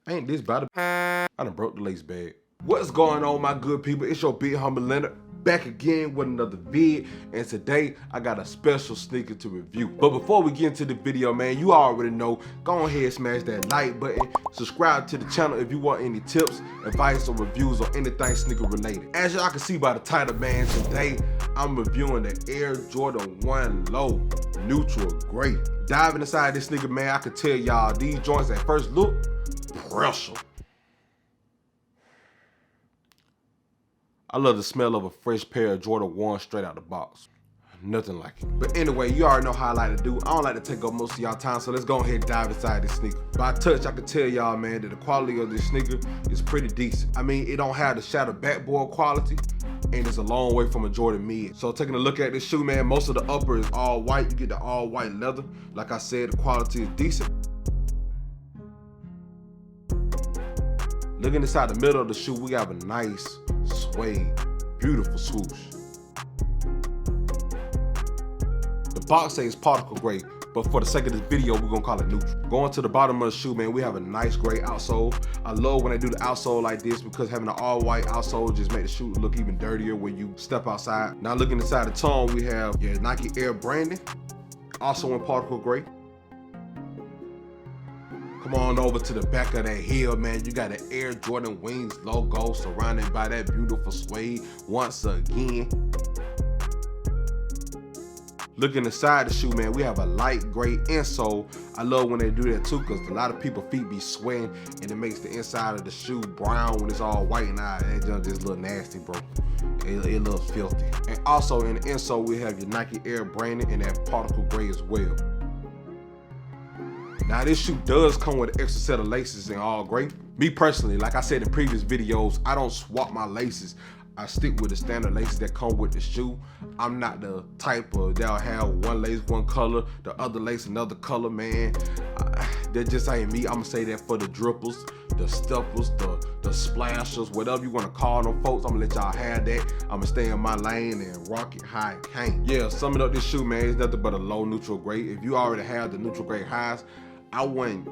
Ain't this about to I done broke the lace bag. What's going on, my good people? It's your big homie Leonard, back again with another vid, and today I got a special sneaker to review. But before we get into the video, man, you already know, go ahead, smash that like button, subscribe to the channel if you want any tips, advice, or reviews on anything sneaker related. As y'all can see by the title, man, today I'm reviewing the Air Jordan 1 Low Neutral Gray. Diving inside this sneaker, man, I can tell y'all these joints at first look, pressure. I love the smell of a fresh pair of Jordan 1 straight out the box. Nothing like it. But anyway, you already know how I like to do. I don't like to take up most of y'all time, so let's go ahead and dive inside this sneaker. By touch, I can tell y'all, man, that the quality of this sneaker is pretty decent. I mean, it don't have the shadow backboard quality, and it's a long way from a Jordan mid. So taking a look at this shoe, man, most of the upper is all white. You get the all white leather. Like I said, the quality is decent. Looking inside the middle of the shoe, we have a nice suede, beautiful swoosh. The box says particle gray, but for the sake of this video, we're gonna call it neutral. Going to the bottom of the shoe, man, we have a nice gray outsole. I love when they do the outsole like this because having an all white outsole just make the shoe look even dirtier when you step outside. Now looking inside the tongue, we have your Nike Air branding, also in particle gray. Come on over to the back of that heel, man. You got an Air Jordan Wings logo surrounded by that beautiful suede once again. Looking inside the shoe, man, we have a light gray insole. I love when they do that too, because a lot of people's feet be sweating and it makes the inside of the shoe brown when it's all white, and that just look nasty, bro. It looks filthy. And also in the insole, we have your Nike Air branding and that particle gray as well. Now this shoe does come with an extra set of laces in all gray. Me personally, like I said in previous videos, I don't swap my laces. I stick with the standard laces that come with the shoe. I'm not the type of that'll have one lace one color, the other lace another color, man. That just ain't me. I'ma say that for the drippers, the steppers, the splashers, whatever you wanna call them folks. I'ma let y'all have that. I'ma stay in my lane and rock it how it came. Yeah, summing up this shoe, man, it's nothing but a low neutral gray. If you already have the neutral gray highs, I wouldn't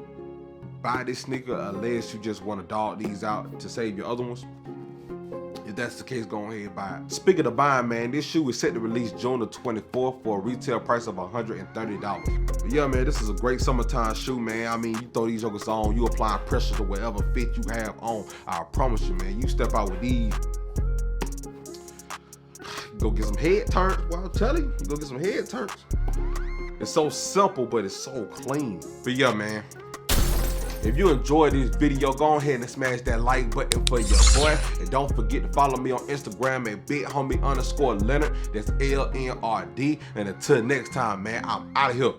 buy this sneaker unless you just want to dog these out to save your other ones. If that's the case, go ahead and buy it. Speaking of buying, man, this shoe is set to release June the 24th for a retail price of $130. But yeah, man, this is a great summertime shoe, man. I mean, you throw these jokers on, you apply pressure to whatever fit you have on. I promise you, man, you step out with these, go get some head turns. Well, I'll tell you, go get some head turns. It's so simple, but it's so clean. But yeah, man, if you enjoyed this video, go ahead and smash that like button for your boy. And don't forget to follow me on Instagram at bighomie_Leonard. That's LNRD. And until next time, man, I'm out of here.